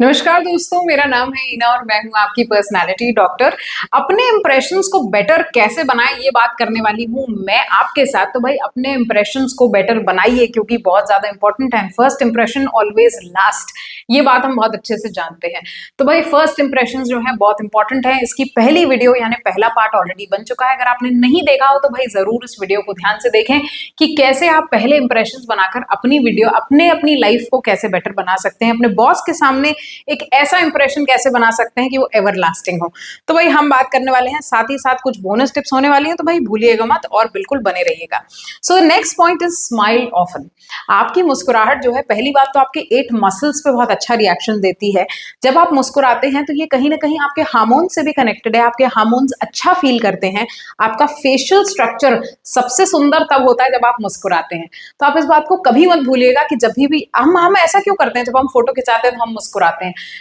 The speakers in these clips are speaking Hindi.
नमस्कार दोस्तों, मेरा नाम है ईना और मैं हूं आपकी पर्सनालिटी डॉक्टर। अपने इंप्रेशंस को बेटर कैसे बनाएं ये बात करने वाली हूं मैं आपके साथ। तो भाई अपने इंप्रेशंस को बेटर बनाइए क्योंकि बहुत ज्यादा इंपॉर्टेंट है। फर्स्ट इंप्रेशन ऑलवेज लास्ट, ये बात हम बहुत अच्छे से जानते हैं। तो भाई फर्स्ट इंप्रेशंस जो है बहुत इंपॉर्टेंट है। इसकी पहली वीडियो यानी पहला पार्ट ऑलरेडी बन चुका है। अगर आपने नहीं देखा हो तो भाई जरूर इस वीडियो को ध्यान से देखें कि कैसे आप पहले इंप्रेशंस बनाकर अपनी वीडियो अपनी लाइफ को कैसे बेटर बना सकते हैं, अपने बॉस के सामने एक ऐसा इंप्रेशन कैसे बना सकते हैं कि वो एवर लास्टिंग हो। तो भाई हम बात करने वाले हैं, साथ ही साथ कुछ बोनस टिप्स होने वाली हैं, तो भाई भूलिएगा मत और बिल्कुल बने रहिएगा। So next point is smile often. आपकी मुस्कुराहट जो है, पहली बात तो आपके 8 मसल्स पे बहुत अच्छा रिएक्शन देती है। जब आप मुस्कुराते हैं तो ये कहीं ना कहीं आपके हार्मोन से भी कनेक्टेड है। आपके हार्मोन्स अच्छा फील करते हैं। आपका फेशियल स्ट्रक्चर सबसे सुंदर तब होता है जब आप मुस्कुराते हैं। तो आप इस बात को कभी मत भूलिएगा कि जब भी हम ऐसा क्यों करते हैं, जब हम फोटो खिंचाते हैं तो हम मुस्कुराते हैं।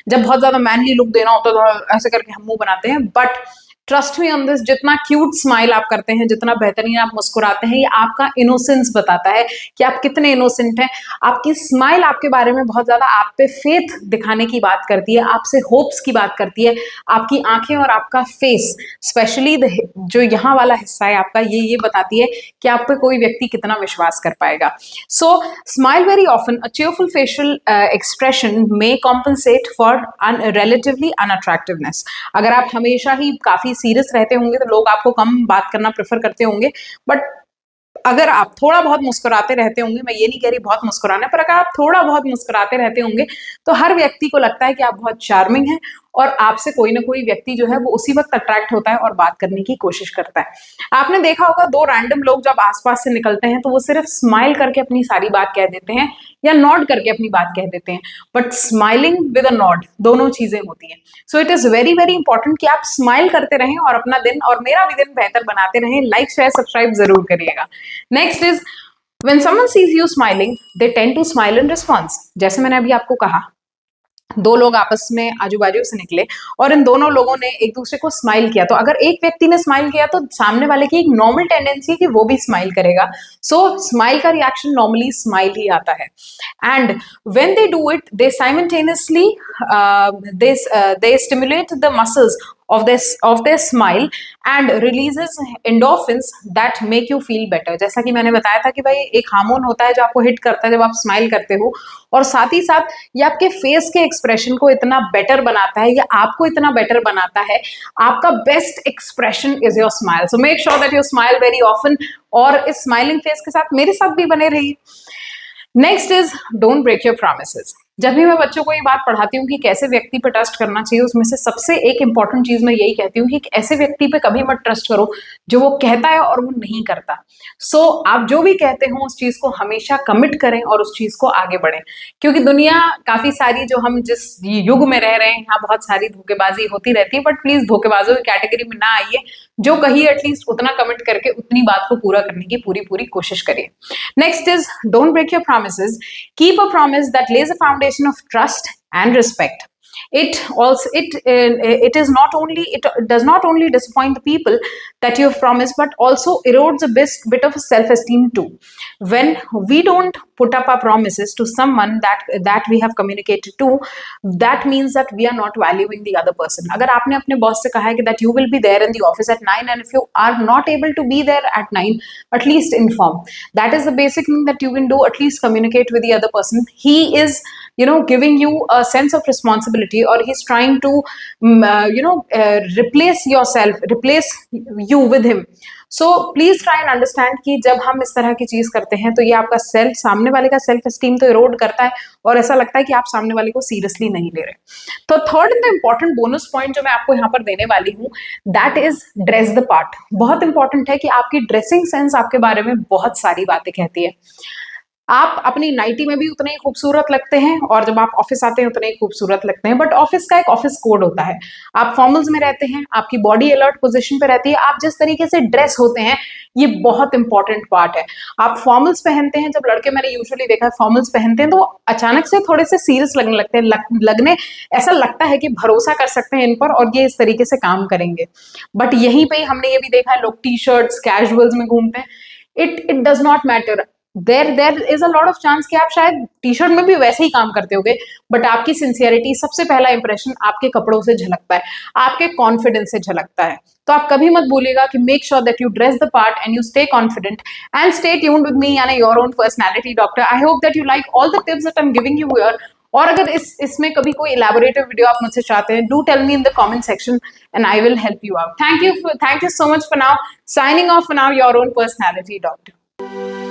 जब बहुत ज्यादा मैनली लुक देना होता है तो ऐसे करके हम मुंह बनाते हैं। But trust me on this, जितना क्यूट स्माइल आप करते हैं, जितना बेहतरीन आप मुस्कुराते हैं, ये आपका इनोसेंस बताता है कि आप कितने इनोसेंट हैं। आपकी स्माइल आपके बारे में बहुत ज्यादा आप पे फेथ दिखाने की बात करती है, आपसे होप्स की बात करती है। आपकी आंखें और आपका फेस, स्पेशली जो यहाँ वाला हिस्सा है आपका, ये बताती है कि आप पे कोई व्यक्ति कितना विश्वास कर पाएगा। So smile very often. A cheerful facial expression may compensate for relatively unattractiveness। अगर आप हमेशा ही काफी सीरियस रहते होंगे तो लोग आपको कम बात करना प्रेफर करते होंगे। बट अगर आप थोड़ा बहुत मुस्कुराते रहते होंगे, मैं ये नहीं कह रही बहुत मुस्कुराना, पर अगर आप थोड़ा बहुत मुस्कुराते रहते होंगे तो हर व्यक्ति को लगता है कि आप बहुत चार्मिंग हैं और आपसे कोई ना कोई व्यक्ति जो है वो उसी वक्त अट्रैक्ट होता है और बात करने की कोशिश करता है। आपने देखा होगा, 2 रैंडम लोग जब आसपास से निकलते हैं तो वो सिर्फ स्माइल करके अपनी सारी बात कह देते हैं या नॉड करके अपनी बात कह देते हैं। But smiling with a nod, दोनों चीजें होती हैं। So it is very very important कि आप स्माइल करते रहें और अपना दिन और मेरा भी दिन बेहतर बनाते रहें। लाइक शेयर सब्सक्राइब जरूर करिएगा। Next is, when someone sees you smiling, they tend to smile in response। जैसे मैंने अभी आपको कहा, 2 लोग आपस में आजू बाजू से निकले और इन दोनों लोगों ने एक दूसरे को स्माइल किया, तो अगर एक व्यक्ति ने स्माइल किया तो सामने वाले की एक नॉर्मल टेंडेंसी है कि वो भी स्माइल करेगा। सो स्माइल का रिएक्शन नॉर्मली स्माइल ही आता है। And when they do it, they simultaneously they stimulate the muscles of their smile and releases endorphins that make you feel better। जैसा कि मैंने बताया था कि भाई एक हार्मोन होता है जो आपको हिट करता है जब आप स्माइल करते हो, और साथ ही साथ ये आपके फेस के एक्सप्रेशन को इतना बेटर बनाता है, या आपको इतना बेटर बनाता है। आपका best expression is your smile. So make sure that you smile very often और इस स्माइलिंग फेस के साथ मेरे साथ भी बने रहिए। Next is, don't break your promises. जब भी मैं बच्चों को ये बात पढ़ाती हूँ कि कैसे व्यक्ति पे ट्रस्ट करना चाहिए, उसमें से सबसे एक इंपॉर्टेंट चीज मैं यही कहती हूँ कि ऐसे व्यक्ति पे कभी मत ट्रस्ट करो जो वो कहता है और वो नहीं करता। सो आप जो भी कहते हो उस चीज को हमेशा कमिट करें और उस चीज को आगे बढ़ें, क्योंकि दुनिया काफी सारी, जो हम जिस युग में रह रहे हैं यहाँ बहुत सारी धोखेबाजी होती रहती है। बट प्लीज धोखेबाजों की कैटेगरी में ना आइए। जो कहिए एटलीस्ट उतना कमिट करके उतनी बात को पूरा करने की पूरी कोशिश करिए। Next is, don't break your promises. Keep a promise that lays a foundation of trust and respect. It does not only disappoint the people that you have promised, but also erodes a bit of self-esteem too. When we don't put up our promises to someone that we have communicated to, that means that we are not valuing the other person. अगर आपने अपने बॉस से कहा है कि that you will be there in the office at 9, and if you are not able to be there at 9, at least inform. That is the basic thing that you can do. At least communicate with the other person. He is, giving you a sense of responsibility, or he's trying to replace you with him. So please try and understand कि जब हम इस तरह की चीज करते हैं तो ये आपका सामने वाले का सेल्फ एस्टीम तो इरोड करता है और ऐसा लगता है कि आप सामने वाले को सीरियसली नहीं ले रहे। तो third and the important bonus point जो मैं आपको यहाँ पर देने वाली हूँ, that is dress the part. बहुत इंपॉर्टेंट है कि आपकी ड्रेसिंग सेंस आपके बारे में बहुत सारी बातें कहती है। आप अपनी नाइटी में भी उतने ही खूबसूरत लगते हैं और जब आप ऑफिस आते हैं उतने ही खूबसूरत लगते हैं। बट ऑफिस का एक ऑफिस कोड होता है। आप फॉर्मल्स में रहते हैं, आपकी बॉडी अलर्ट पोजीशन पे रहती है, आप जिस तरीके से ड्रेस होते हैं ये बहुत इंपॉर्टेंट पार्ट है। आप फॉर्मल्स पहनते हैं, जब लड़के मैंने यूजुअली देखा है फॉर्मल्स पहनते हैं तो अचानक से थोड़े से सीरियस लगने लगते हैं, ऐसा लगता है कि भरोसा कर सकते हैं इन पर और ये इस तरीके से काम करेंगे। बट यहीं पे हमने ये भी देखा है, लोग टी शर्ट्स कैजुअल्स में घूमते हैं। It does not matter. There is a lot of chance कि आप शायद टी शर्ट में भी वैसे ही काम करते होगे, बट आपकी सिंसियरिटी, सबसे पहला इंप्रेशन आपके कपड़ों से झलकता है, आपके कॉन्फिडेंस से झलकता है। तो आप कभी मत भूलिएगा कि make sure that you dress the part and you stay confident and stay tuned with me यानी your own personality doctor. I hope that you like all the tips that I am giving you here. और अगर इसमें कभी कोई इलेबोरेटिव वीडियो आप मुझसे चाहते हैं, do tell me in the comment section and I will help you out. Thank you so much for now, signing off for now, your own personality doctor.